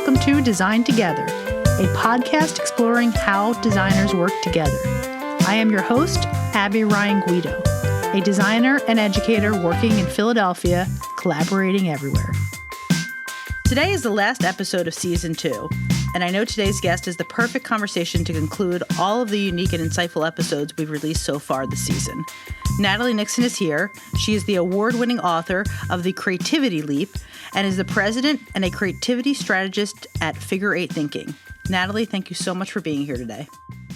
welcome to Design Together, a podcast exploring how designers work together. I am your host, Abby Ryan Guido, a designer and educator working in Philadelphia, collaborating everywhere. Today is the last episode of Season 2, and I know today's guest is the perfect conversation to conclude all of the unique and insightful episodes we've released so far this season. Natalie Nixion is here. She is the award-winning author of The Creativity Leap and is the president and a creativity strategist at Figure 8 Thinking. Natalie, thank you so much for being here today.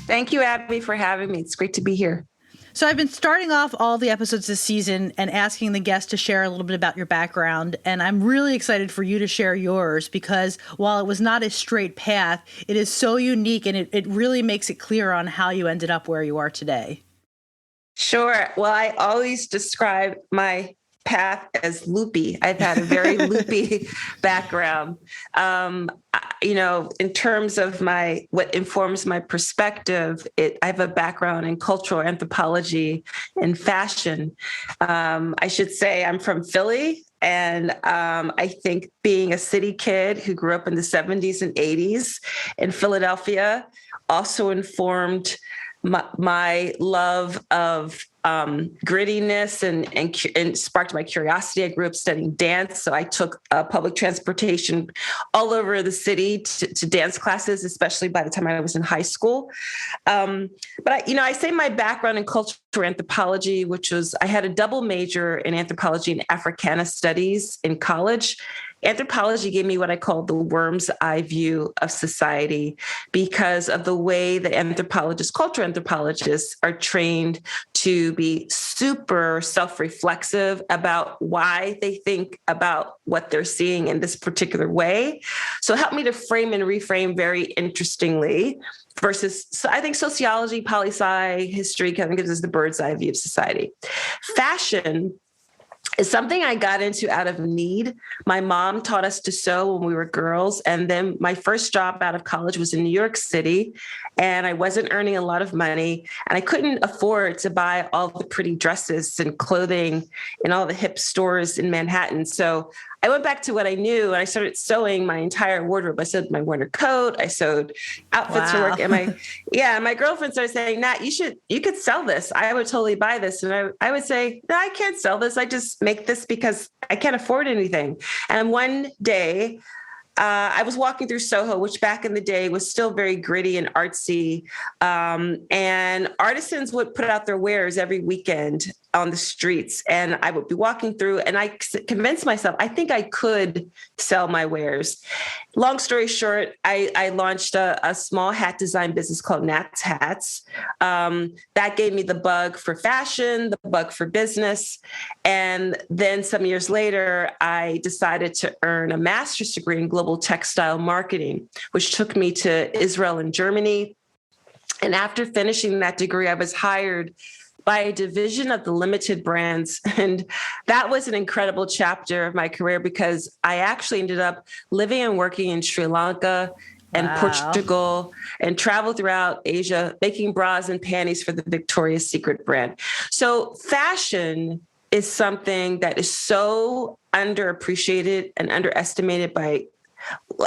Thank you, Abby, for having me. It's great to be here. So I've been starting off all the episodes this season and asking the guests to share a little bit about your background. And I'm really excited for you to share yours because while it was not a straight path, it is so unique and it really makes it clear on how you ended up where you are today. Sure. Well, I always describe my path as loopy. I've had a very loopy background. In terms of what informs my perspective, I have a background in cultural anthropology and fashion. I should say I'm from Philly. And I think being a city kid who grew up in the 70s and 80s in Philadelphia also informed my love of grittiness and sparked my curiosity. I grew up studying dance, so I took public transportation all over the city to dance classes, especially by the time I was in high school. But I say my background in cultural anthropology, which was I had a double major in anthropology and Africana studies in college. Anthropology gave me what I call the worm's eye view of society because of the way that cultural anthropologists are trained to be super self-reflexive about why they think about what they're seeing in this particular way. So it helped me to frame and reframe very interestingly versus, so I think sociology, poli-sci, history kind of gives us the bird's eye view of society. Fashion is something I got into out of need. My mom taught us to sew when we were girls. And then my first job out of college was in New York City. And I wasn't earning a lot of money. And I couldn't afford to buy all the pretty dresses and clothing in all the hip stores in Manhattan. So I went back to what I knew and I started sewing my entire wardrobe. I sewed my winter coat. I sewed outfits for work. And my girlfriend started saying, Nat, you could sell this. I would totally buy this. And I would say, no, I can't sell this. I just make this because I can't afford anything. And one day, I was walking through Soho, which back in the day was still very gritty and artsy. And artisans would put out their wares every weekend on the streets. And I would be walking through and I convinced myself, I think I could sell my wares. Long story short, I launched a small hat design business called Nat's Hats. That gave me the bug for fashion, the bug for business. And then some years later, I decided to earn a master's degree in global textile marketing, which took me to Israel and Germany. And after finishing that degree, I was hired by a division of the limited brands. And that was an incredible chapter of my career because I actually ended up living and working in Sri Lanka and Portugal and traveled throughout Asia, making bras and panties for the Victoria's Secret brand. So fashion is something that is so underappreciated and underestimated by.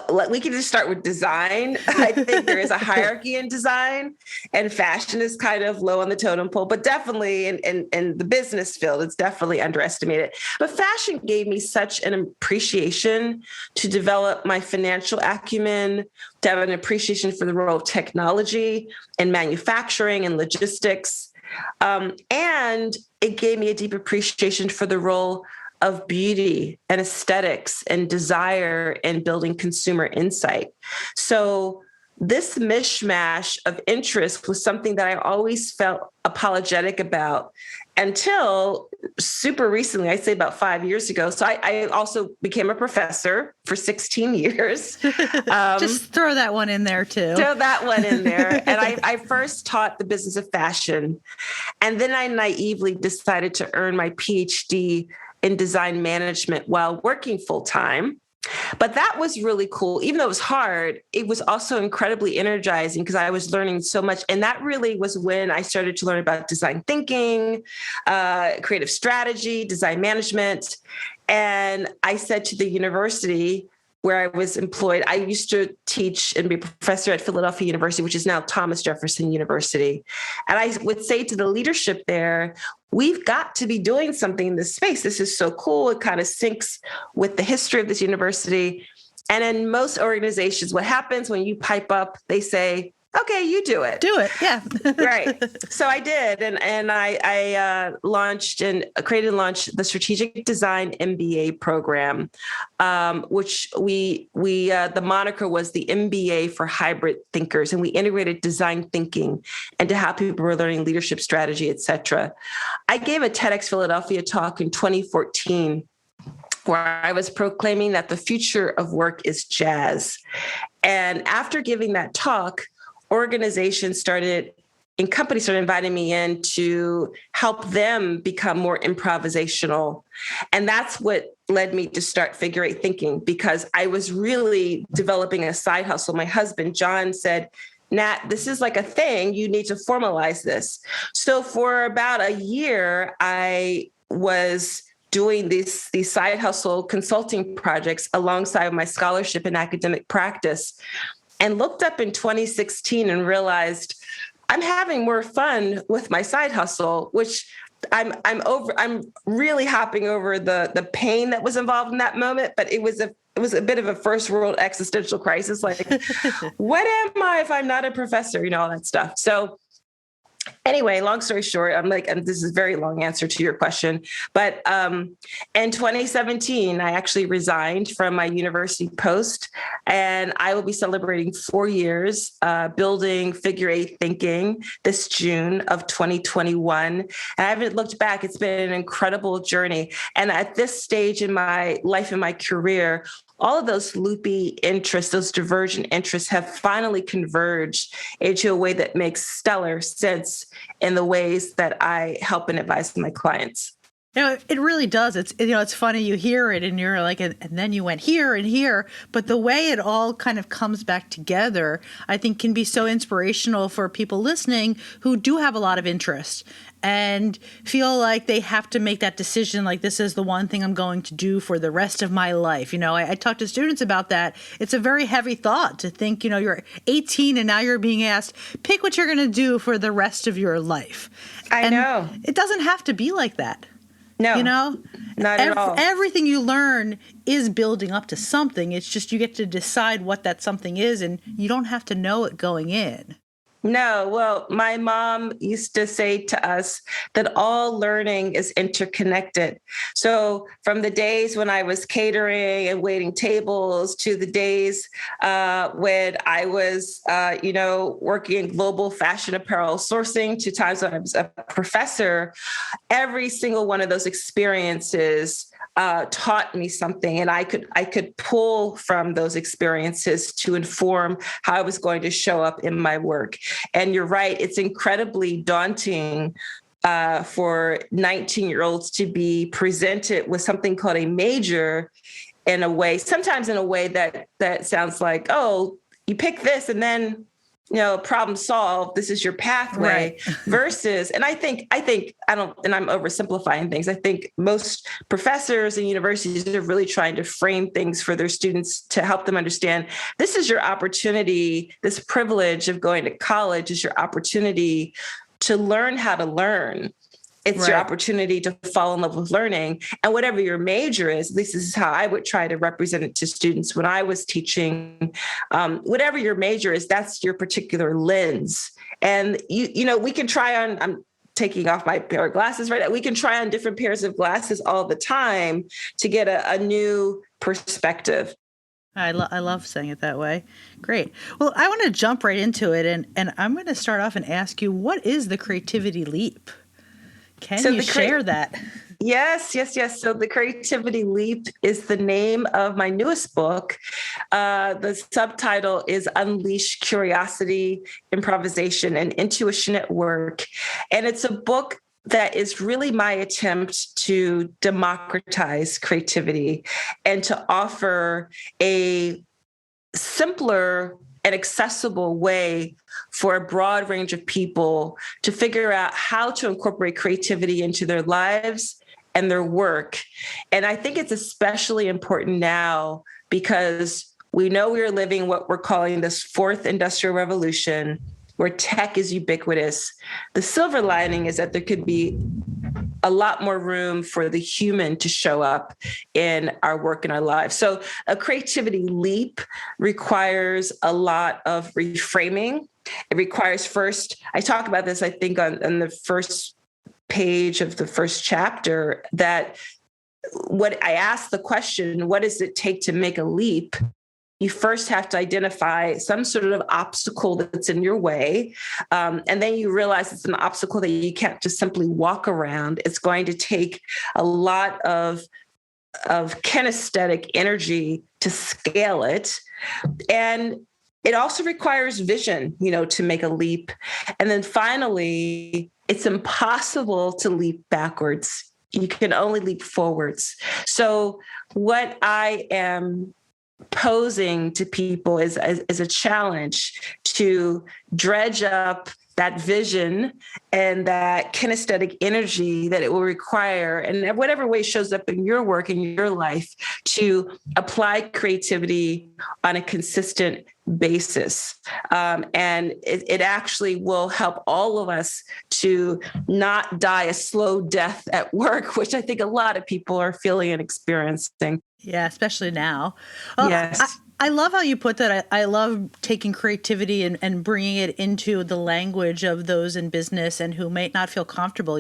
We can just start with design. I think there is a hierarchy in design and fashion is kind of low on the totem pole, but definitely in the business field, it's definitely underestimated. But fashion gave me such an appreciation to develop my financial acumen, to have an appreciation for the role of technology and manufacturing and logistics. And it gave me a deep appreciation for the role of beauty and aesthetics and desire and building consumer insight. So this mishmash of interest was something that I always felt apologetic about until super recently, I'd say about 5 years ago. So I also became a professor for 16 years. Just throw that one in there too. Throw that one in there. And I first taught the business of fashion. And then I naively decided to earn my PhD in design management while working full time. But that was really cool. Even though it was hard, it was also incredibly energizing because I was learning so much. And that really was when I started to learn about design thinking, creative strategy, design management. And I said to the university, where I was employed. I used to teach and be a professor at Philadelphia University, which is now Thomas Jefferson University. And I would say to the leadership there, we've got to be doing something in this space. This is so cool. It kind of syncs with the history of this university. And in most organizations, what happens when you pipe up, they say, okay, you do it. Do it. Yeah. Right. So I did. And I launched and created and launched the Strategic Design MBA program, which the moniker was the MBA for hybrid thinkers. And we integrated design thinking into how people were learning leadership strategy, et cetera. I gave a TEDx Philadelphia talk in 2014 where I was proclaiming that the future of work is jazz. And after giving that talk, organizations and companies started inviting me in to help them become more improvisational. And that's what led me to start figure eight thinking, because I was really developing a side hustle. My husband, John, said, Nat, this is like a thing. You need to formalize this. So for about a year, I was doing these side hustle consulting projects alongside my scholarship and academic practice, and looked up in 2016 and realized I'm having more fun with my side hustle, which I'm really hopping over the pain that was involved in that moment. But it was a bit of a first world existential crisis. Like, what am I if I'm not a professor? All that stuff. So anyway, long story short, and this is a very long answer to your question, but in 2017, I actually resigned from my university post, and I will be celebrating 4 years building figure eight thinking this June of 2021. And I haven't looked back. It's been an incredible journey. And at this stage in my life and my career, all of those loopy interests, those divergent interests have finally converged into a way that makes stellar sense in the ways that I help and advise my clients. It really does. It's funny, you hear it and you're like, and then you went here and here, but the way it all kind of comes back together, I think can be so inspirational for people listening who do have a lot of interest and feel like they have to make that decision, like this is the one thing I'm going to do for the rest of my life. I talk to students about that. It's a very heavy thought to think, you're 18 and now you're being asked, pick what you're going to do for the rest of your life. I know. It doesn't have to be like that. No, not at all. Everything you learn is building up to something. It's just you get to decide what that something is, and you don't have to know it going in. No, well, my mom used to say to us that all learning is interconnected. So from the days when I was catering and waiting tables to the days when I was, working in global fashion apparel sourcing to times when I was a professor, every single one of those experiences taught me something, and I could pull from those experiences to inform how I was going to show up in my work. And you're right, it's incredibly daunting for 19-year-olds to be presented with something called a major sometimes in a way that sounds like, oh, you pick this and then problem solved. This is your pathway. Right. Versus, and I think I'm oversimplifying things. I think most professors and universities are really trying to frame things for their students to help them understand this is your opportunity. This privilege of going to college is your opportunity to learn how to learn. It's right. Your opportunity to fall in love with learning. And whatever your major is, this is how I would try to represent it to students when I was teaching. Whatever your major is, that's your particular lens. And, we can try on, I'm taking off my pair of glasses right now. We can try on different pairs of glasses all the time to get a new perspective. I love saying it that way. Great. Well, I want to jump right into it. And I'm going to start off and ask you, what is the creativity leap? Can you share that? Yes. So the Creativity Leap is the name of my newest book. The subtitle is Unleash Curiosity, Improvisation, and Intuition at Work. And it's a book that is really my attempt to democratize creativity and to offer a simpler and accessible way for a broad range of people to figure out how to incorporate creativity into their lives and their work. And I think it's especially important now because we know we are living what we're calling this fourth industrial revolution, where tech is ubiquitous. The silver lining is that there could be a lot more room for the human to show up in our work and our lives. So a creativity leap requires a lot of reframing. It requires first, I talk about this, I think, on the first page of the first chapter, that what I ask the question, what does it take to make a leap? You first have to identify some sort of obstacle that's in your way. And then you realize it's an obstacle that you can't just simply walk around. It's going to take a lot of kinesthetic energy to scale it. And it also requires vision, to make a leap. And then finally, it's impossible to leap backwards. You can only leap forwards. So what I am posing to people is a challenge to dredge up that vision and that kinesthetic energy that it will require, and whatever way shows up in your work, in your life, to apply creativity on a consistent basis. And it actually will help all of us to not die a slow death at work, which I think a lot of people are feeling and experiencing. Yeah, especially now. Well, yes. I love how you put that. I love taking creativity and bringing it into the language of those in business and who may not feel comfortable.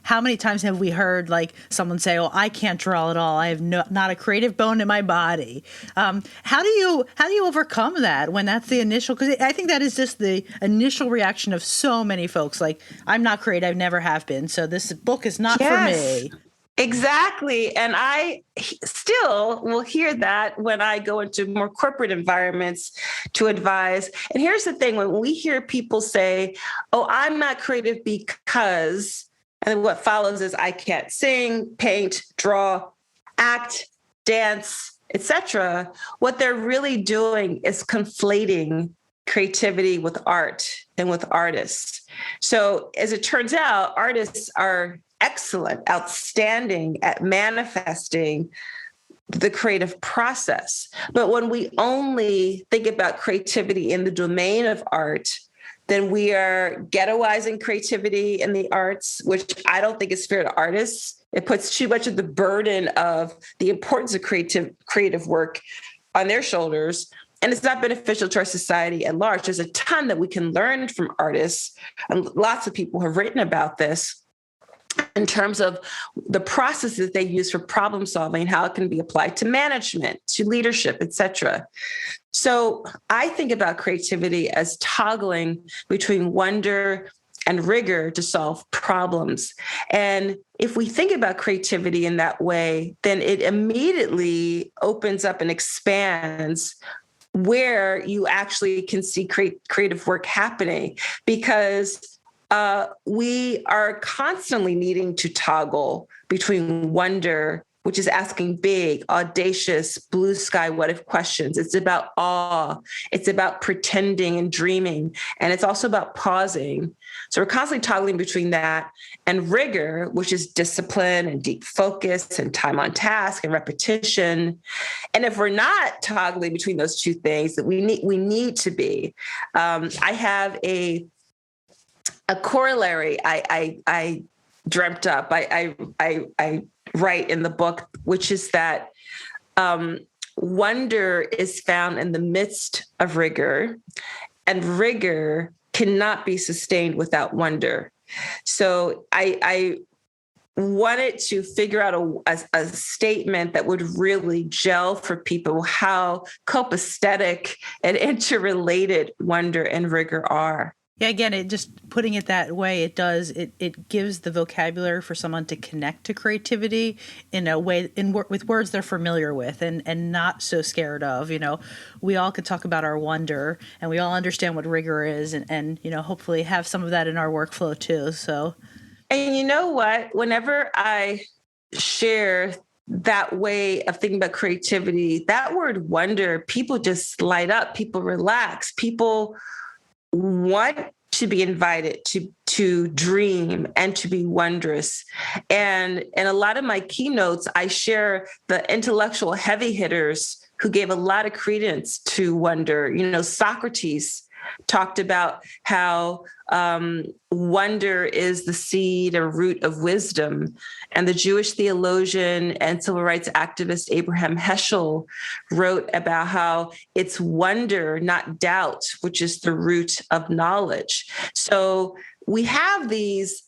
How many times have we heard like someone say, "Oh, I can't draw at all. I have not a creative bone in my body." How do you overcome that when that's the initial? Because I think that is just the initial reaction of so many folks. Like, I'm not creative, I never have been, so this book is not for me. Exactly. And I still will hear that when I go into more corporate environments to advise. And here's the thing, when we hear people say, "Oh, I'm not creative because," and what follows is, "I can't sing, paint, draw, act, dance, etc." What they're really doing is conflating creativity with art and with artists. So as it turns out, artists are excellent, outstanding at manifesting the creative process. But when we only think about creativity in the domain of art, then we are ghettoizing creativity in the arts, which I don't think is fair to artists. It puts too much of the burden of the importance of creative work on their shoulders. And it's not beneficial to our society at large. There's a ton that we can learn from artists, and lots of people have written about this, in terms of the processes they use for problem solving, how it can be applied to management, to leadership, et cetera. So I think about creativity as toggling between wonder and rigor to solve problems. And if we think about creativity in that way, then it immediately opens up and expands where you actually can see creative work happening, because we are constantly needing to toggle between wonder, which is asking big, audacious, blue sky, what if questions. It's about awe. It's about pretending and dreaming. And it's also about pausing. So we're constantly toggling between that and rigor, which is discipline and deep focus and time on task and repetition. And if we're not toggling between those two things, that we need to be. I have a corollary I dreamt up. I write in the book, which is that wonder is found in the midst of rigor, and rigor cannot be sustained without wonder. So I wanted to figure out a statement that would really gel for people, how copacetic and interrelated wonder and rigor are. Yeah, again, it just putting it that way, it gives the vocabulary for someone to connect to creativity in a way, with words they're familiar with and not so scared of. We all could talk about our wonder, and we all understand what rigor is, and hopefully have some of that in our workflow too. So, and you know what? Whenever I share that way of thinking about creativity, that word wonder, people just light up, people relax, people want to be invited to to dream and to be wondrous. And in a lot of my keynotes, I share the intellectual heavy hitters who gave a lot of credence to wonder. Socrates talked about how wonder is the seed or root of wisdom. And the Jewish theologian and civil rights activist Abraham Heschel wrote about how it's wonder, not doubt, which is the root of knowledge. So we have these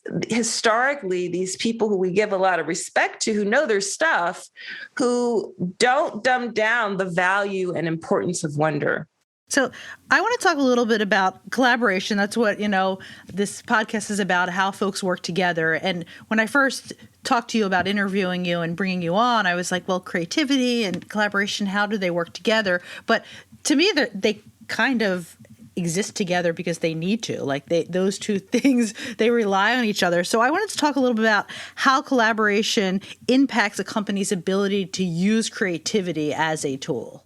people who we give a lot of respect to, who know their stuff, who don't dumb down the value and importance of wonder. So I want to talk a little bit about collaboration. That's what, this podcast is about, how folks work together. And when I first talked to you about interviewing you and bringing you on, I was like, well, creativity and collaboration, how do they work together? But to me, they kind of exist together because they need to. Like those two things, they rely on each other. So I wanted to talk a little bit about how collaboration impacts a company's ability to use creativity as a tool.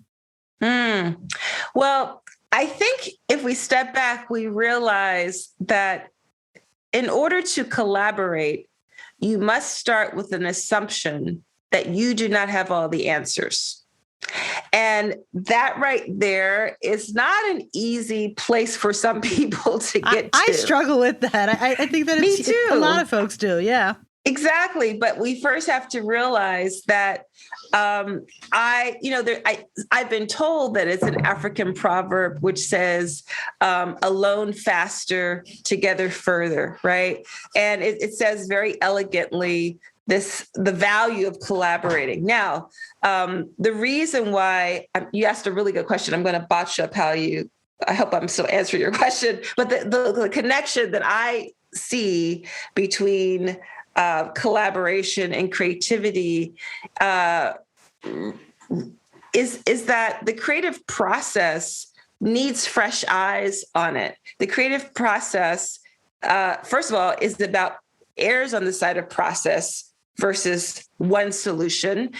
Well, I think if we step back, we realize that in order to collaborate, you must start with an assumption that you do not have all the answers. And that right there is not an easy place for some people to get to. I struggle with that. I think that Me too. A lot of folks do. Yeah. Exactly. But we first have to realize that I've been told that it's an African proverb which says, alone faster, together further, right? And it says very elegantly the value of collaborating. Now, the reason why you asked a really good question, I'm going to botch up I hope I'm still answering your question, but the connection that I see between collaboration and creativity is that the creative process needs fresh eyes on it. The creative process, first of all, errs on the side of process versus one solution.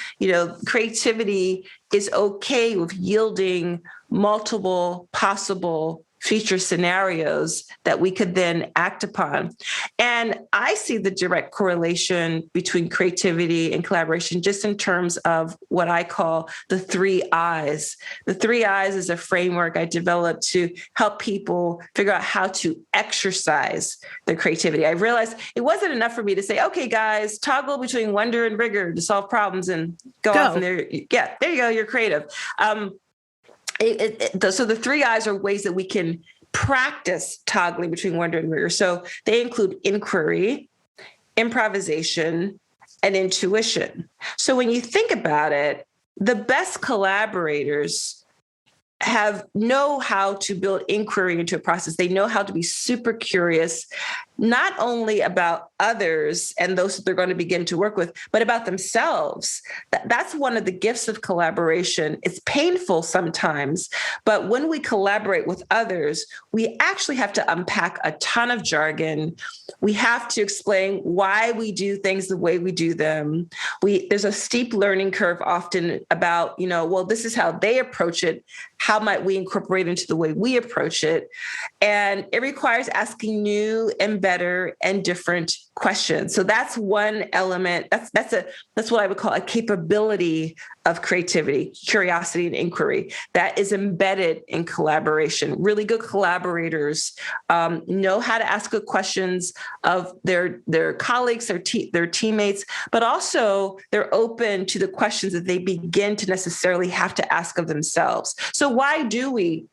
Creativity is okay with yielding multiple possible future scenarios that we could then act upon. And I see the direct correlation between creativity and collaboration just in terms of what I call the 3 I's. The 3 I's is a framework I developed to help people figure out how to exercise their creativity. I realized it wasn't enough for me to say, okay, guys, toggle between wonder and rigor to solve problems and go off from there. Yeah, there you go, you're creative. So the 3 I's are ways that we can practice toggling between wonder and rigor. So they include inquiry, improvisation, and intuition. So when you think about it, the best collaborators know how to build inquiry into a process. They know how to be super curious, not only about others and those that they're going to begin to work with, but about themselves. That's one of the gifts of collaboration. It's painful sometimes, but when we collaborate with others, we actually have to unpack a ton of jargon. We have to explain why we do things the way we do them. There's a steep learning curve often about, this is how they approach it. How might we incorporate into the way we approach it? And it requires asking new and better and different questions. So that's one element. That's what I would call a capability of creativity, curiosity, and inquiry that is embedded in collaboration. Really good collaborators know how to ask good questions of their colleagues, their teammates, but also they're open to the questions that they begin to necessarily have to ask of themselves. So why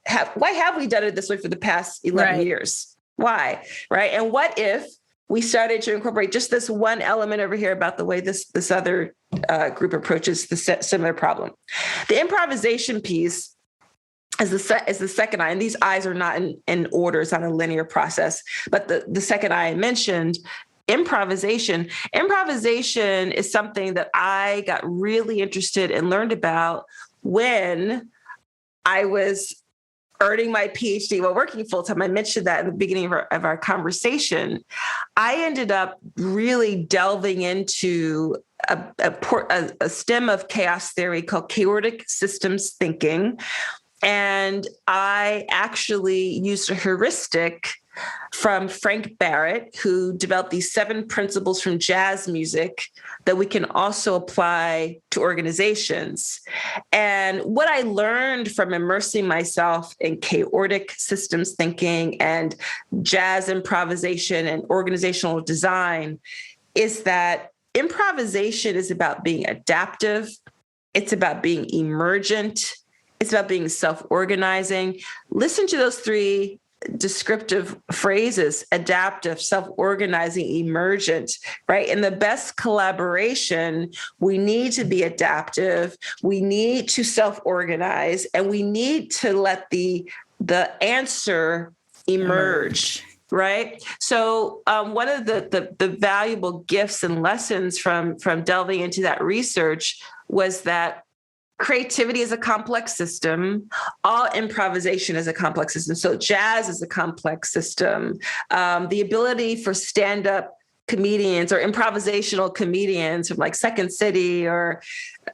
have we done it this way for the past 11 years? Why, right? And what if we started to incorporate just this one element over here about the way this other group approaches the similar problem? The improvisation piece is the second I, and these I's are not in order, it's not a linear process, but the second I mentioned, improvisation. Improvisation is something that I got really interested and learned about when I was earning my PhD while working full-time. I mentioned that in the beginning of our conversation. I ended up really delving into a stem of chaos theory called chaotic systems thinking. And I actually used a heuristic from Frank Barrett, who developed these 7 principles from jazz music that we can also apply to organizations. And what I learned from immersing myself in chaotic systems thinking and jazz improvisation and organizational design is that improvisation is about being adaptive. It's about being emergent. It's about being self-organizing. Listen to those 3 descriptive phrases: adaptive, self-organizing, emergent, right? In the best collaboration, we need to be adaptive, we need to self-organize, and we need to let the answer emerge. Right. So one of the valuable gifts and lessons from delving into that research was that creativity is a complex system. All improvisation is a complex system. So jazz is a complex system. The ability for stand-up comedians or improvisational comedians from like Second City or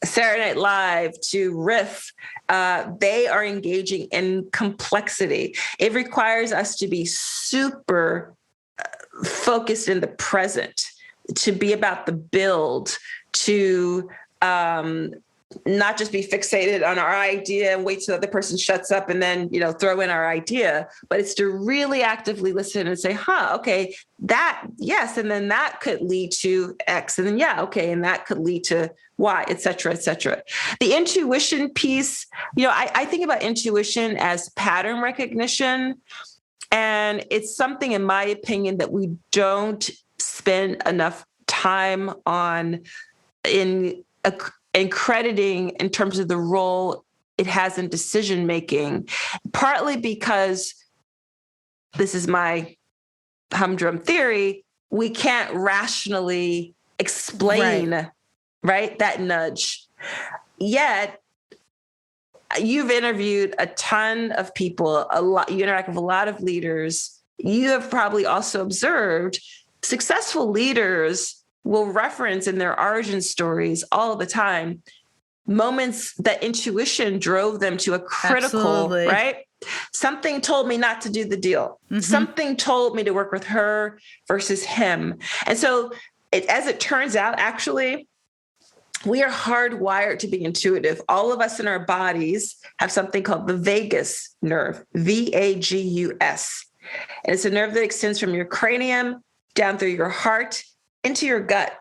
Saturday Night Live to riff, they are engaging in complexity. It requires us to be super focused in the present, to be about the build, to not just be fixated on our idea and wait till the other person shuts up and then, throw in our idea, but it's to really actively listen and say, okay, that, yes. And then that could lead to X, and then, yeah, okay. And that could lead to Y, et cetera, et cetera. The intuition piece, I think about intuition as pattern recognition. And it's something, in my opinion, that we don't spend enough time on in crediting in terms of the role it has in decision making, partly because this is my humdrum theory, we can't rationally explain right that nudge. Yet you've interviewed a ton of people, you interact with a lot of leaders. You have probably also observed successful leaders will reference in their origin stories all the time moments that intuition drove them to a critical, Absolutely. Right? Something told me not to do the deal. Mm-hmm. Something told me to work with her versus him. And so as it turns out, actually, we are hardwired to be intuitive. All of us in our bodies have something called the vagus nerve, VAGUS. And it's a nerve that extends from your cranium down through your heart into your gut.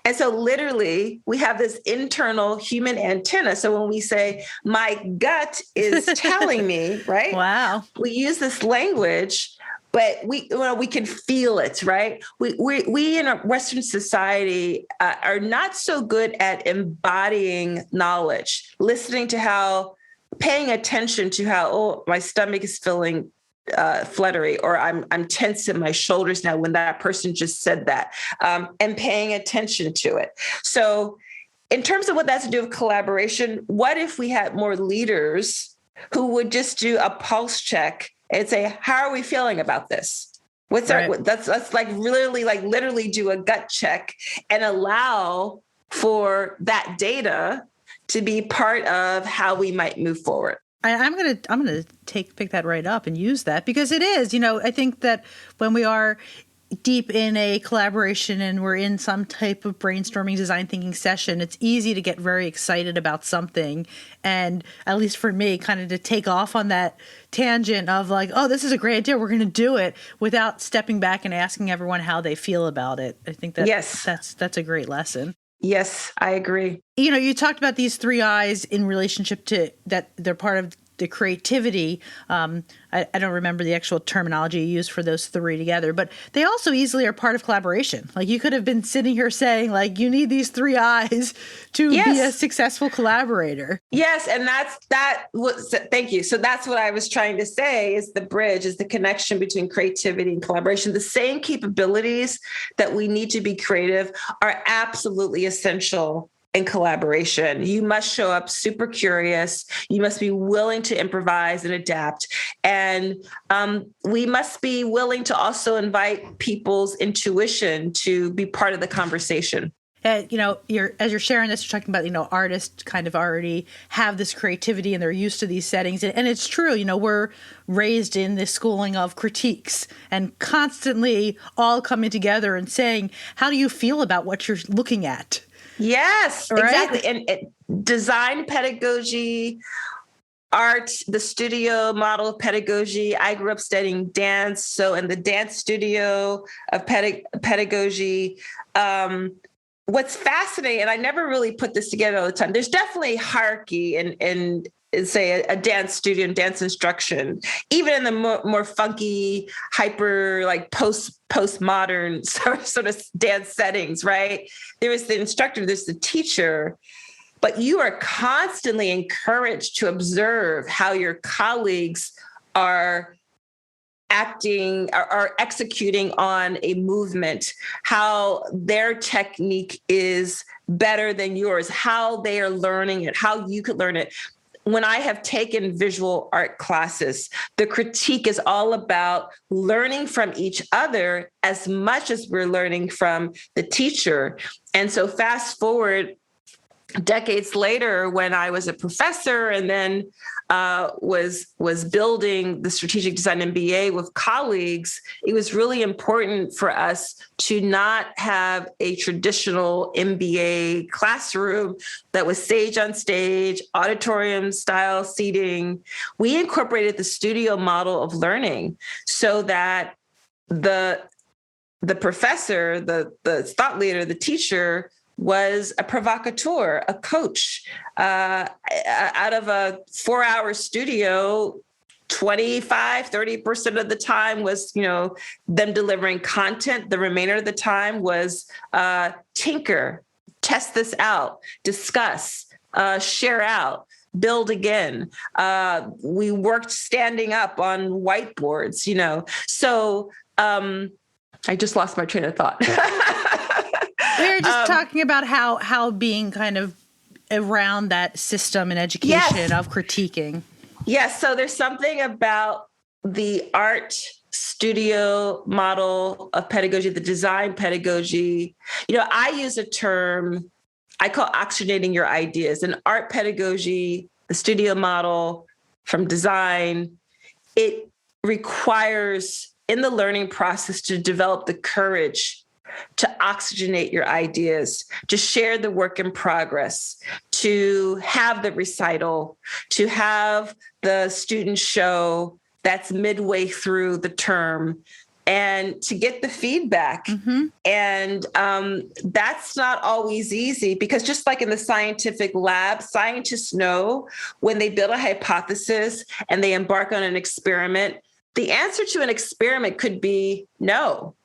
And so literally we have this internal human antenna. So when we say my gut is telling me, right? Wow. We use this language, but we can feel it, right? We in a Western society are not so good at embodying knowledge, listening to paying attention to how, my stomach is feeling fluttery, or I'm tense in my shoulders now when that person just said that, and paying attention to it. So in terms of what that's to do with collaboration, what if we had more leaders who would just do a pulse check and say, how are we feeling about this? What's right. Let's literally do a gut check and allow for that data to be part of how we might move forward. I'm gonna pick that right up and use that, because it is, I think that when we are deep in a collaboration and we're in some type of brainstorming, design thinking session, it's easy to get very excited about something. And at least for me, kind of to take off on that tangent of like, oh, this is a great idea, we're going to do it, without stepping back and asking everyone how they feel about it. I think that that's a great lesson. Yes, I agree. You talked about these 3 I's in relationship to that they're part of the creativity. I don't remember the actual terminology you used for those 3 together, but they also easily are part of collaboration. Like you could have been sitting here saying like, you need these 3 I's to be a successful collaborator. Yes. And thank you. So that's what I was trying to say is the bridge, is the connection between creativity and collaboration. The same capabilities that we need to be creative are absolutely essential in collaboration. You must show up super curious. You must be willing to improvise and adapt. And we must be willing to also invite people's intuition to be part of the conversation. As you're sharing this, you're talking about, artists kind of already have this creativity and they're used to these settings. And it's true, we're raised in this schooling of critiques and constantly all coming together and saying, how do you feel about what you're looking at? Yes, right? Exactly. And design pedagogy, art, the studio model of pedagogy. I grew up studying dance. So in the dance studio of pedagogy, what's fascinating, and I never really put this together all the time, there's definitely hierarchy in say a dance studio and dance instruction, even in the more funky, hyper, like postmodern sort of dance settings, right? There is the instructor, there's the teacher, but you are constantly encouraged to observe how your colleagues are acting, are executing on a movement, how their technique is better than yours, how they are learning it, how you could learn it. When I have taken visual art classes, the critique is all about learning from each other as much as we're learning from the teacher. And so fast forward decades later, when I was a professor and then was building the strategic design MBA with colleagues, it was really important for us to not have a traditional MBA classroom that was stage on stage, auditorium style seating. We incorporated the studio model of learning so that the professor, the thought leader, the teacher was a provocateur, a coach. Out of a 4-hour studio, 30% of the time was, them delivering content. The remainder of the time was tinker, test this out, discuss, share out, build again. We worked standing up on whiteboards, So I just lost my train of thought. We were just talking about how being kind of around that system in education of critiquing. Yes. So there's something about the art studio model of pedagogy, the design pedagogy. I use a term I call oxygenating your ideas. In art pedagogy, the studio model from design, it requires in the learning process to develop the courage to oxygenate your ideas, to share the work in progress, to have the recital, to have the student show that's midway through the term, and to get the feedback. Mm-hmm. And that's not always easy because just like in the scientific lab, scientists know when they build a hypothesis and they embark on an experiment, the answer to an experiment could be no.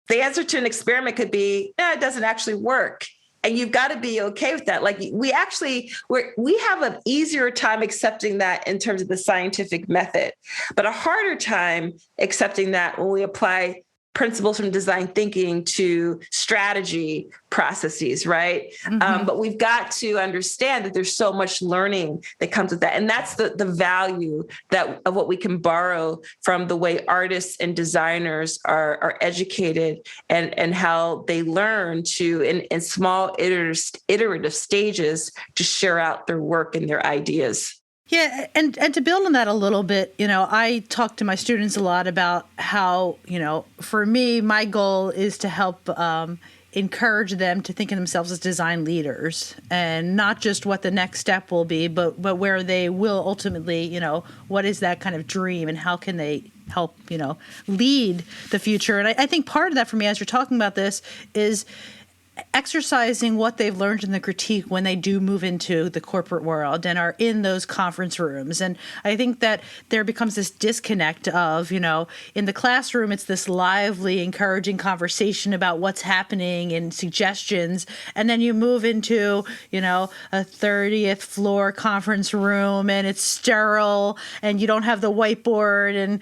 The answer to an experiment could be, no, it doesn't actually work. And you've got to be okay with that. Like we have an easier time accepting that in terms of the scientific method, but a harder time accepting that when we apply principles from design thinking to strategy processes, right? Mm-hmm. But we've got to understand that there's so much learning that comes with that. And that's the value of what we can borrow from the way artists and designers are educated and how they learn to, in small iterative stages, to share out their work and their ideas. Yeah, and to build on that a little bit, I talk to my students a lot about how, for me, my goal is to help encourage them to think of themselves as design leaders and not just what the next step will be, but where they will ultimately, what is that kind of dream and how can they help, lead the future. And I think part of that for me, as you're talking about this, is exercising what they've learned in the critique when they do move into the corporate world and are in those conference rooms. And I think that there becomes this disconnect of, in the classroom, it's this lively, encouraging conversation about what's happening and suggestions. And then you move into, a 30th floor conference room and it's sterile and you don't have the whiteboard and,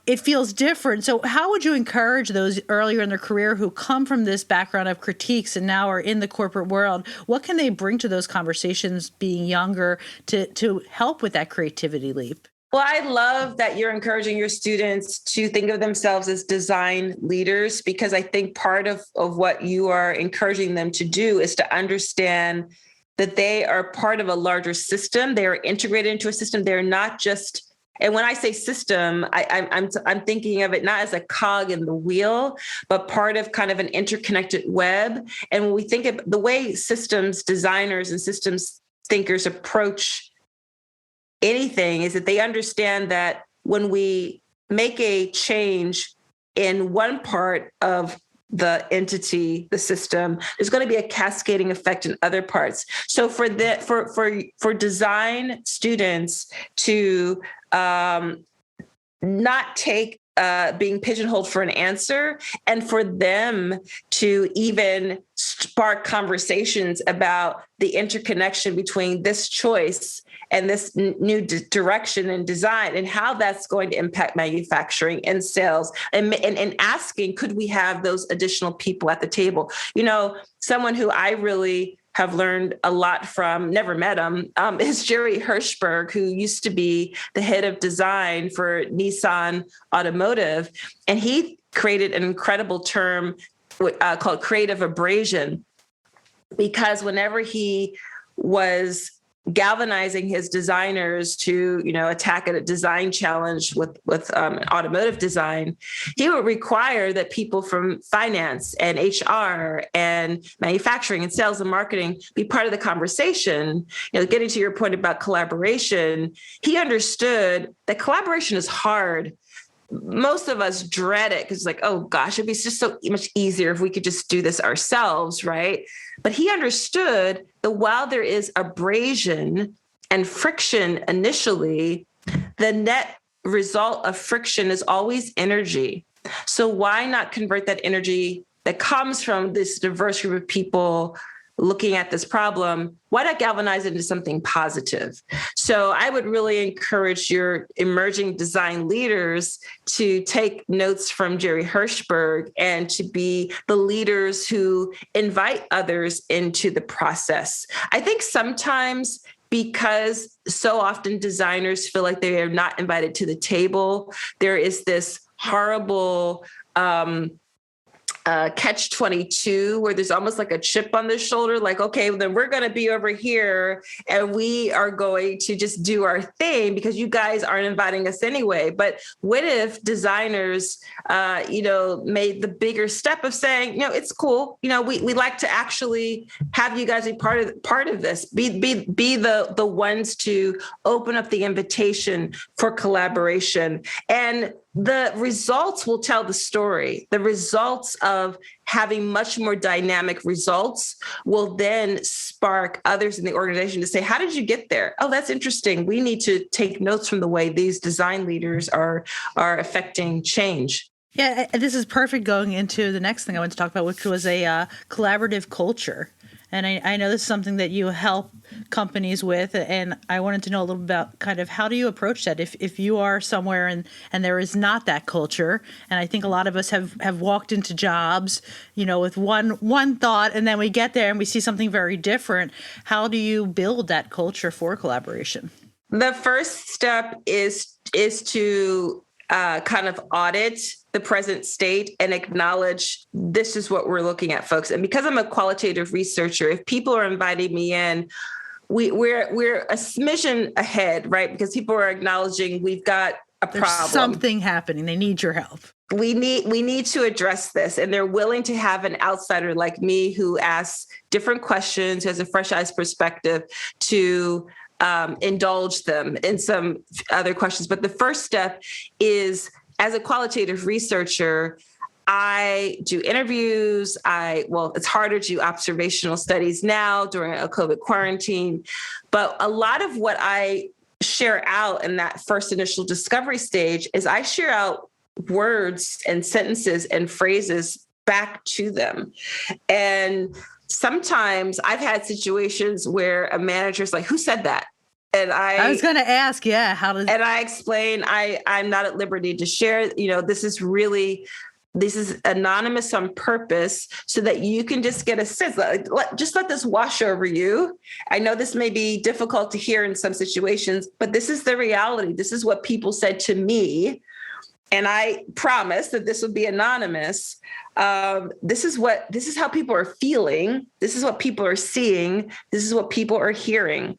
it feels different. So how would you encourage those earlier in their career who come from this background of critique and now are in the corporate world? What can they bring to those conversations being younger to help with that creativity leap? Well, I love that you're encouraging your students to think of themselves as design leaders, because I think part of what you are encouraging them to do is to understand that they are part of a larger system. They are integrated into a system. They're not just, and when I say system, I'm thinking of it not as a cog in the wheel, but part of kind of an interconnected web. And when we think of the way systems designers and systems thinkers approach anything, is that they understand that when we make a change in one part of the entity, the system, there's going to be a cascading effect in other parts. So for design students to not take being pigeonholed for an answer, and for them to even spark conversations about the interconnection between this choice and this new direction and design, and how that's going to impact manufacturing and sales, and asking, could we have those additional people at the table? Someone who I really have learned a lot from, never met him, is Jerry Hirschberg, who used to be the head of design for Nissan Automotive. And he created an incredible term called creative abrasion, because whenever he was galvanizing his designers to, attack a design challenge with automotive design, he would require that people from finance and HR and manufacturing and sales and marketing be part of the conversation. Getting to your point about collaboration, he understood that collaboration is hard. Most of us dread it because it's like, oh gosh, it'd be just so much easier if we could just do this ourselves, right? But he understood that while there is abrasion and friction initially, the net result of friction is always energy. So why not convert that energy that comes from this diverse group of people looking at this problem? Why not galvanize it into something positive? So I would really encourage your emerging design leaders to take notes from Jerry Hirschberg and to be the leaders who invite others into the process. I think sometimes, because so often designers feel like they are not invited to the table, there is this horrible catch-22 where there's almost like a chip on the shoulder, like, okay, well, then we're going to be over here and we are going to just do our thing because you guys aren't inviting us anyway. But what if designers, made the bigger step of saying, it's cool. We like to actually have you guys be part of this, be the ones to open up the invitation for collaboration. And the results will tell the story. The results of having much more dynamic results will then spark others in the organization to say, how did you get there? Oh, that's interesting. We need to take notes from the way these design leaders are affecting change. Yeah, this is perfect going into the next thing I want to talk about, which was a collaborative culture. And I know this is something that you help companies with, and I wanted to know a little about kind of how do you approach that if you are somewhere and there is not that culture. And I think a lot of us have walked into jobs, with one thought, and then we get there and we see something very different. How do you build that culture for collaboration? The first step is to kind of audit the present state and acknowledge this is what we're looking at, folks. And because I'm a qualitative researcher, if people are inviting me in, we're a smidgen ahead, right? Because people are acknowledging we've got a problem. There's something happening. They need your help. We need to address this. And they're willing to have an outsider like me who asks different questions, has a fresh eyes perspective to indulge them in some other questions. But the first step is, as a qualitative researcher, I do interviews. It's harder to do observational studies now during a COVID quarantine, but a lot of what I share out in that first initial discovery stage is I share out words and sentences and phrases back to them. And sometimes I've had situations where a manager's like, who said that? And I was going to ask, and I explain, I'm not at liberty to share, this is really this is anonymous on purpose so that you can just get a sense, just let this wash over you. I know this may be difficult to hear in some situations, but this is the reality. This is what people said to me. And I promise that this would be anonymous. This is how people are feeling. This is what people are seeing. This is what people are hearing.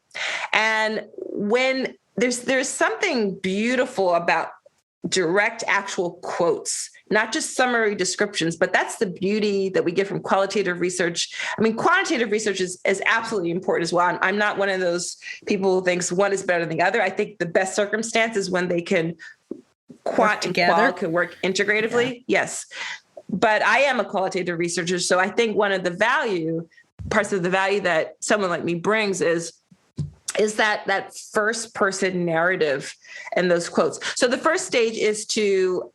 And when there's something beautiful about direct actual quotes, not just summary descriptions, but that's the beauty that we get from qualitative research. I mean, quantitative research is absolutely important as well. I'm not one of those people who thinks one is better than the other. I think the best circumstance is when they can quant and qual can work integratively. Yeah. Yes. But I am a qualitative researcher. So I think one of the parts of the value that someone like me brings is that first person narrative and those quotes. So the first stage is to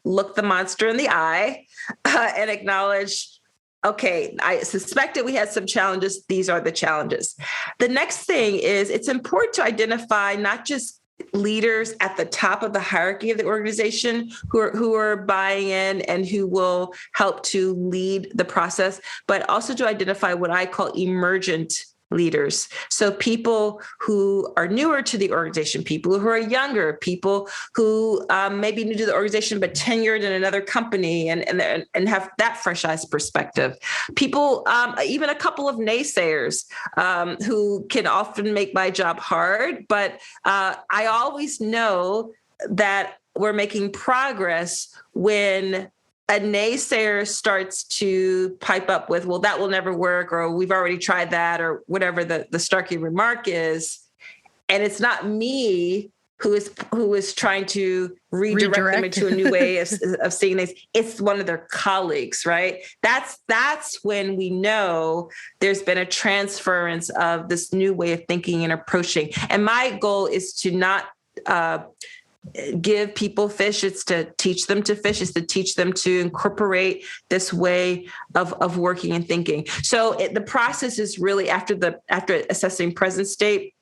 look the monster in the eye and acknowledge, okay, I suspected we had some challenges. These are the challenges. The next thing is it's important to identify not just leaders at the top of the hierarchy of the organization who are buying in and who will help to lead the process, but also to identify what I call emergent leaders. So people who are newer to the organization, people who are younger, people who may be new to the organization but tenured in another company and have that fresh eyes perspective. People, even a couple of naysayers who can often make my job hard, but I always know that we're making progress when a naysayer starts to pipe up with, well, that will never work, or we've already tried that, or whatever the snarky remark is. And it's not me who is trying to redirect them into a new way of seeing things. It's one of their colleagues, right? That's when we know there's been a transference of this new way of thinking and approaching. And my goal is to not give people fish. It's to teach them to fish. It's to teach them to incorporate this way of working and thinking. So the process is really after assessing present state,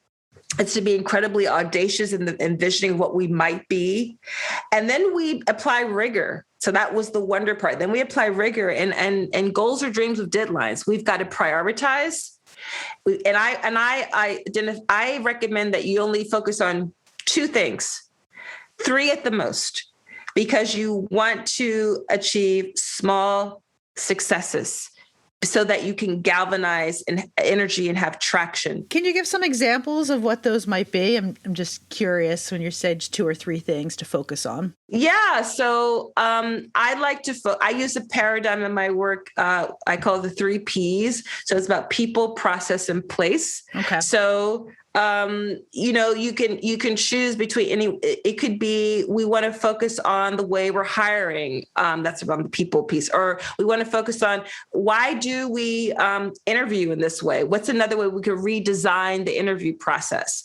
it's to be incredibly audacious in the envisioning of what we might be. And then we apply rigor. So that was the wonder part. Then we apply rigor and goals are dreams with deadlines. We've got to prioritize. And I recommend that you only focus on 2 things. 3 at the most, because you want to achieve small successes so that you can galvanize and energy and have traction. Can you give some examples of what those might be? I'm just curious when you said 2 or 3 things to focus on. Yeah. So I like to, I use a paradigm in my work. I call it the 3 Ps. So it's about people, process, and place. Okay. So you can choose between it could be, we want to focus on the way we're hiring. That's around the people piece, or we want to focus on why do we interview in this way? What's another way we could redesign the interview process?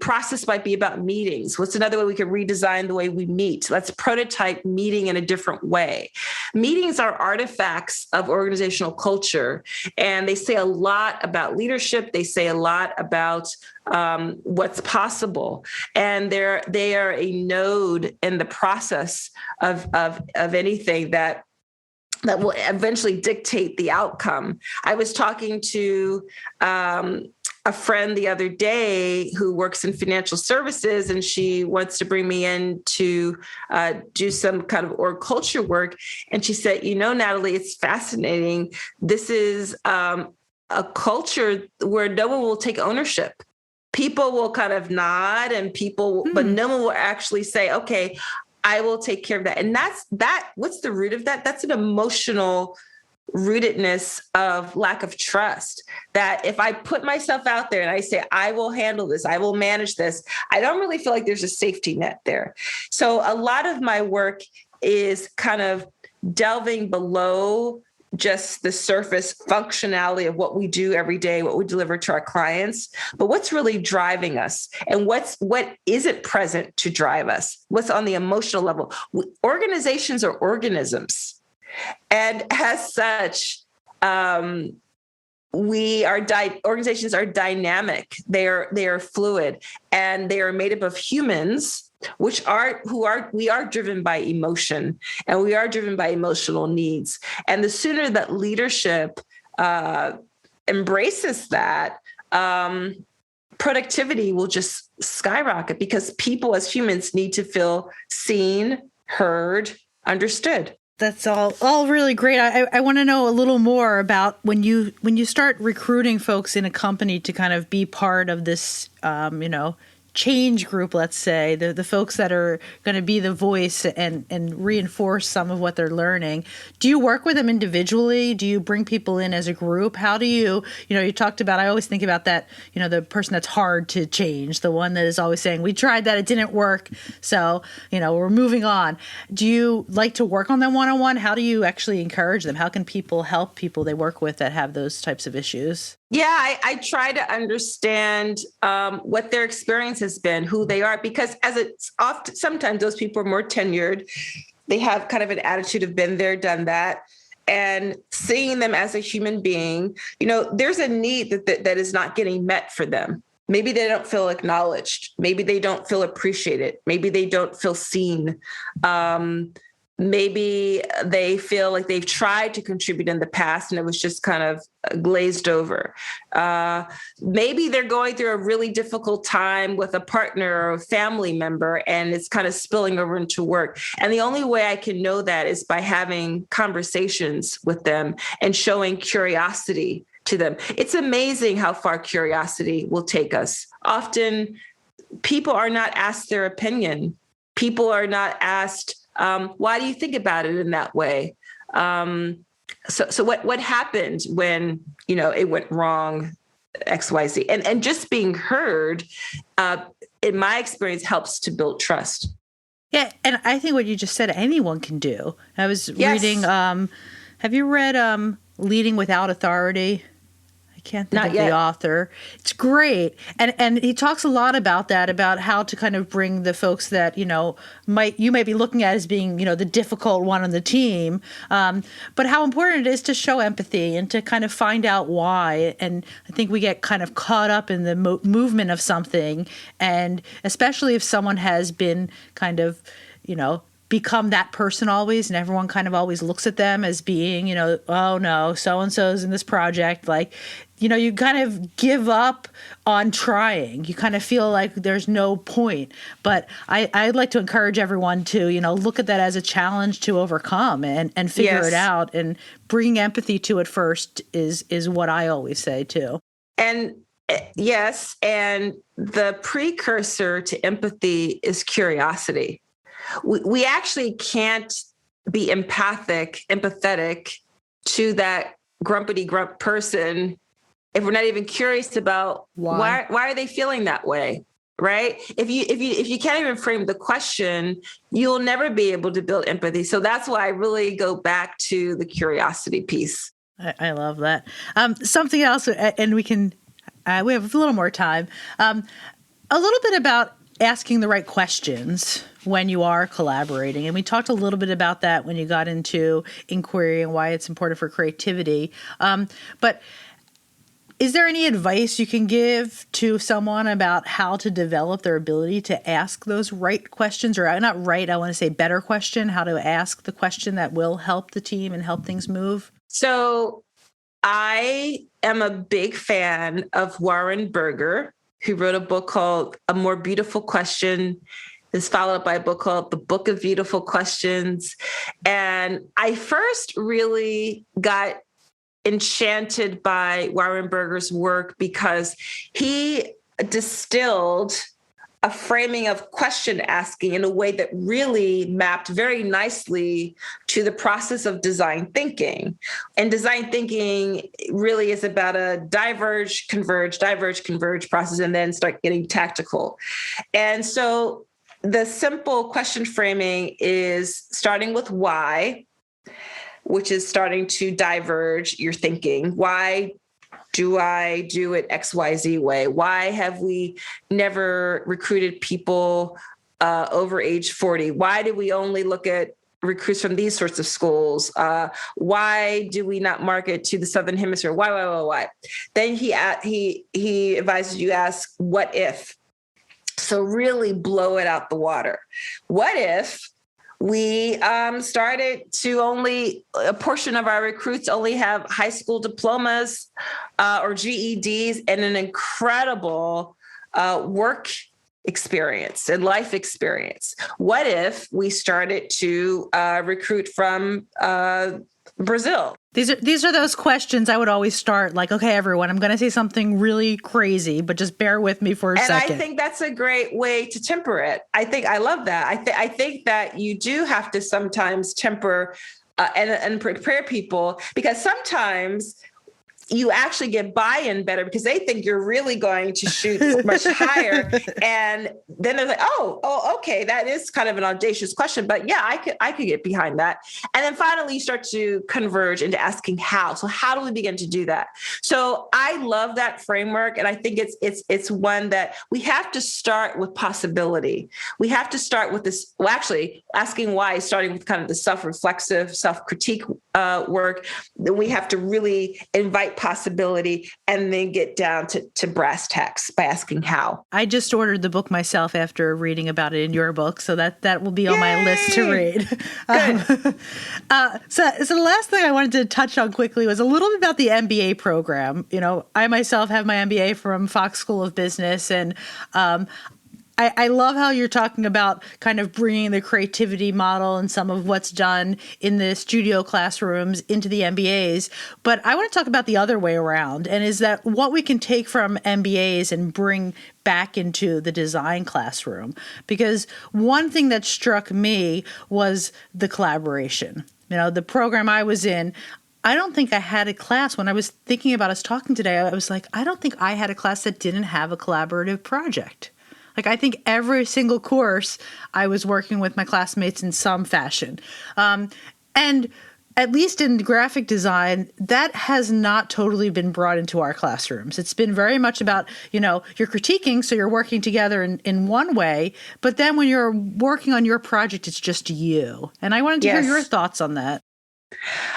Process might be about meetings. What's another way we could redesign the way we meet? Let's prototype meeting in a different way. Meetings are artifacts of organizational culture, and they say a lot about leadership. They say a lot about what's possible, and they are a node in the process of anything that will eventually dictate the outcome. I was talking to a friend the other day who works in financial services, and she wants to bring me in to do some kind of org culture work. And she said, Natalie, it's fascinating. This is a culture where no one will take ownership. People will kind of nod and but no one will actually say, okay, I will take care of that. And what's the root of that? That's an emotional rootedness of lack of trust, that if I put myself out there and I say, I will handle this, I will manage this, I don't really feel like there's a safety net there. So a lot of my work is kind of delving below just the surface functionality of what we do every day, what we deliver to our clients, but what's really driving us, and what isn't present to drive us, what's on the emotional level. Organizations are organisms, and as such, organizations are dynamic. They are fluid, and they are made up of humans we are driven by emotion, and we are driven by emotional needs. And the sooner that leadership embraces that, productivity will just skyrocket, because people as humans need to feel seen, heard, understood. That's all really great. I want to know a little more about when you start recruiting folks in a company to kind of be part of this, change group, let's say, the folks that are going to be the voice and reinforce some of what they're learning. Do you work with them individually? Do you bring people in as a group? How do you talked about, I always think about that, the person that's hard to change, the one that is always saying, we tried that, it didn't work, so, we're moving on. Do you like to work on them one-on-one? How do you actually encourage them? How can people help people they work with that have those types of issues? Yeah, I try to understand what their experience has been, who they are, because as it's often, sometimes those people are more tenured. They have kind of an attitude of been there, done that. And seeing them as a human being, there's a need that is not getting met for them. Maybe they don't feel acknowledged. Maybe they don't feel appreciated. Maybe they don't feel seen. Maybe they feel like they've tried to contribute in the past and it was just kind of glazed over. Maybe they're going through a really difficult time with a partner or a family member, and it's kind of spilling over into work. And the only way I can know that is by having conversations with them and showing curiosity to them. It's amazing how far curiosity will take us. Often people are not asked their opinion. People are not asked, why do you think about it in that way? So what happened when, it went wrong, XYZ? And just being heard, in my experience, helps to build trust. Yeah. And I think what you just said, anyone can do. I was reading, have you read Leading Without Authority? Can't think of the author. It's great. And he talks a lot about that, about how to kind of bring the folks that, you might be looking at as being, the difficult one on the team. But how important it is to show empathy and to kind of find out why. And I think we get kind of caught up in the movement of something. And especially if someone has been kind of, become that person always, and everyone kind of always looks at them as being, oh no, so-and-so's in this project. Like, you kind of give up on trying. You kind of feel like there's no point. But I'd like to encourage everyone to, look at that as a challenge to overcome and figure it out. And bringing empathy to it first is what I always say too. And yes, and the precursor to empathy is curiosity. We actually can't be empathetic to that grumpity grump person if we're not even curious about why are they feeling that way, right? If you can't even frame the question, you'll never be able to build empathy. So that's why I really go back to the curiosity piece. I love that. Something else, and we have a little more time. A little bit about asking the right questions when you are collaborating. And we talked a little bit about that when you got into inquiry and why it's important for creativity. But is there any advice you can give to someone about how to develop their ability to ask those right questions, or not right, I want to say better question, how to ask the question that will help the team and help things move? So I am a big fan of Warren Berger, who wrote a book called A More Beautiful Question. It's followed up by a book called The Book of Beautiful Questions. And I first really got enchanted by Warren Berger's work because he distilled a framing of question asking in a way that really mapped very nicely to the process of design thinking. And design thinking really is about a diverge, converge process, and then start getting tactical. And so the simple question framing is starting with why, which is starting to diverge your thinking. Why do I do it XYZ way? Why have we never recruited people over age 40? Why do we only look at recruits from these sorts of schools? Why do we not market to the Southern Hemisphere? Why? Then he advises you ask, what if? So really blow it out the water. What if we started to a portion of our recruits only have high school diplomas or GEDs and an incredible work experience and life experience? What if we started to recruit from Brazil? These are those questions I would always start like, okay, everyone, I'm going to say something really crazy, but just bear with me for a second. And I think that's a great way to temper it. I love that. I think that you do have to sometimes temper and prepare people, because sometimes you actually get buy-in better because they think you're really going to shoot much higher. And then they're like, oh, okay, that is kind of an audacious question, but yeah, I could get behind that. And then finally you start to converge into asking how. So how do we begin to do that? So I love that framework. And I think it's one that we have to start with possibility. We have to start with this, well, actually asking why, starting with kind of the self-reflexive, self-critique work. Then we have to really invite possibility and then get down to brass tacks by asking how. I just ordered the book myself after reading about it in your book, so that will be on my list to read. So the last thing I wanted to touch on quickly was a little bit about the MBA program. You know, I myself have my MBA from Fox School of Business, and I love how you're talking about kind of bringing the creativity model and some of what's done in the studio classrooms into the MBAs. But I want to talk about the other way around, and is that what we can take from MBAs and bring back into the design classroom. Because one thing that struck me was the collaboration. You know, the program I was in, I don't think I had a class. When I was thinking about us talking today, I was like, I don't think I had a class that didn't have a collaborative project. Like, I think every single course I was working with my classmates in some fashion. And at least in graphic design, that has not totally been brought into our classrooms. It's been very much about, you know, you're critiquing, so you're working together in one way, but then when you're working on your project, it's just you. And I wanted to hear your thoughts on that.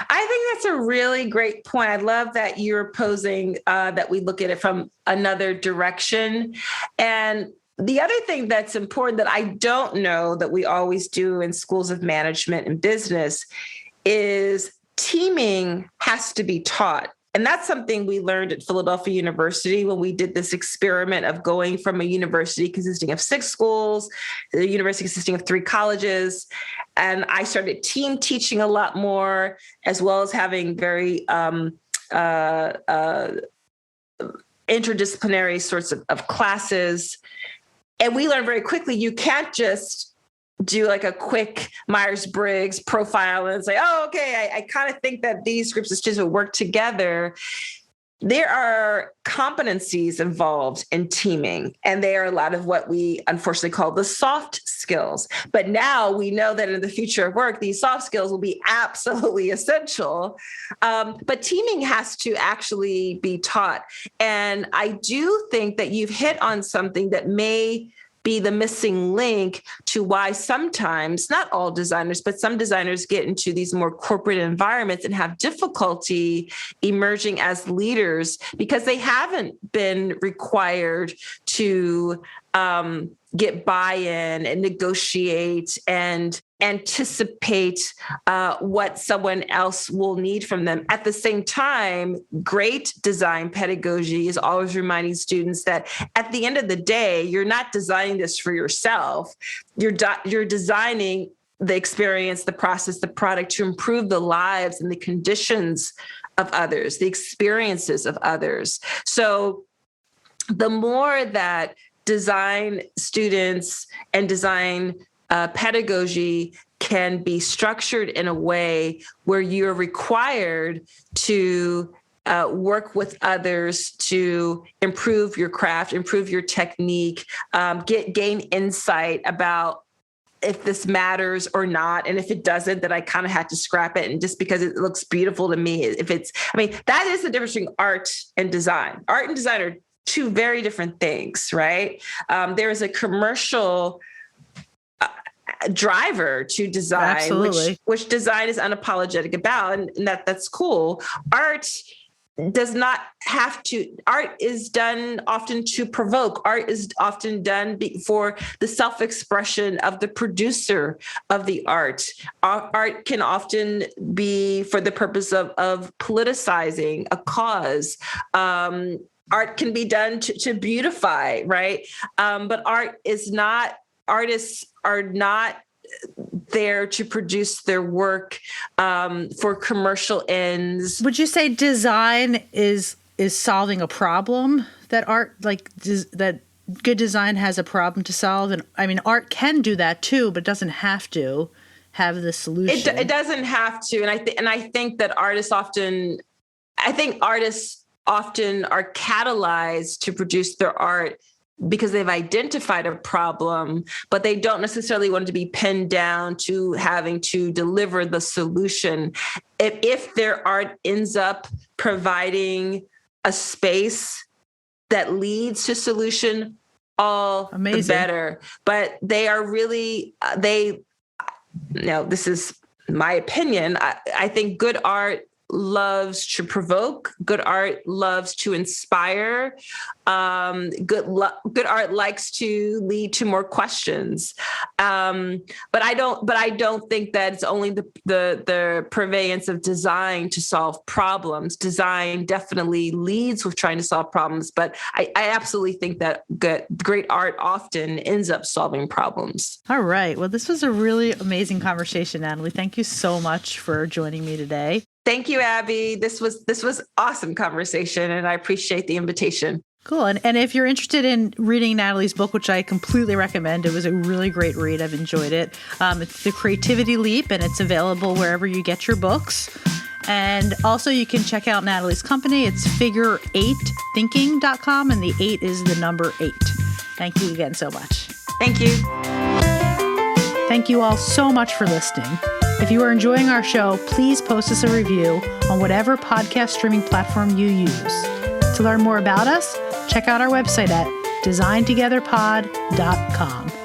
I think that's a really great point. I love that you're posing that we look at it from another direction. And the other thing that's important that I don't know that we always do in schools of management and business is teaming has to be taught. And that's something we learned at Philadelphia University when we did this experiment of going from a university consisting of 6 schools, the university consisting of 3 colleges. And I started team teaching a lot more, as well as having very interdisciplinary sorts of classes. And we learned very quickly, you can't just do like a quick Myers-Briggs profile and say, oh, okay, I kind of think that these groups of students will work together. There are competencies involved in teaming, and they are a lot of what we unfortunately call the soft skills. But now we know that in the future of work, these soft skills will be absolutely essential. But teaming has to actually be taught. And I do think that you've hit on something that may be the missing link to why sometimes, not all designers, but some designers get into these more corporate environments and have difficulty emerging as leaders because they haven't been required to get buy-in and negotiate and anticipate what someone else will need from them. At the same time, great design pedagogy is always reminding students that at the end of the day, you're not designing this for yourself. You're designing the experience, the process, the product to improve the lives and the conditions of others, the experiences of others. So the more that design students and design pedagogy can be structured in a way where you're required to work with others to improve your craft, improve your technique, gain insight about if this matters or not. And if it doesn't, then I kind of had to scrap it. And just because it looks beautiful to me, that is the difference between art and design. Art and design are 2 very different things, right? There is a commercial driver to design, which design is unapologetic about, and that's cool. Art does not have to. Art is done often to provoke. Art is often done for the self-expression of the producer of the art. Art can often be for the purpose of politicizing a cause. Art can be done to beautify, right? But artists are not there to produce their work for commercial ends. Would you say design is solving a problem that that good design has a problem to solve? And I mean, art can do that too, but doesn't have to have the solution. It doesn't have to, and I think that artists often are catalyzed to produce their art because they've identified a problem, but they don't necessarily want to be pinned down to having to deliver the solution. If their art ends up providing a space that leads to solution, all the better. But they are really, this is my opinion. I think good art loves to provoke. Good art loves to inspire. Good art likes to lead to more questions. But I don't think that it's only the purveyance of design to solve problems. Design definitely leads with trying to solve problems, but I absolutely think that great art often ends up solving problems. All right. Well, this was a really amazing conversation, Natalie. Thank you so much for joining me today. Thank you, Abby. This was awesome conversation, and I appreciate the invitation. Cool. And if you're interested in reading Natalie's book, which I completely recommend, it was a really great read. I've enjoyed it. It's The Creativity Leap, and it's available wherever you get your books. And also you can check out Natalie's company. It's figure8thinking.com, and the 8 is the number 8. Thank you again so much. Thank you. Thank you all so much for listening. If you are enjoying our show, please post us a review on whatever podcast streaming platform you use. To learn more about us, check out our website at designtogetherpod.com.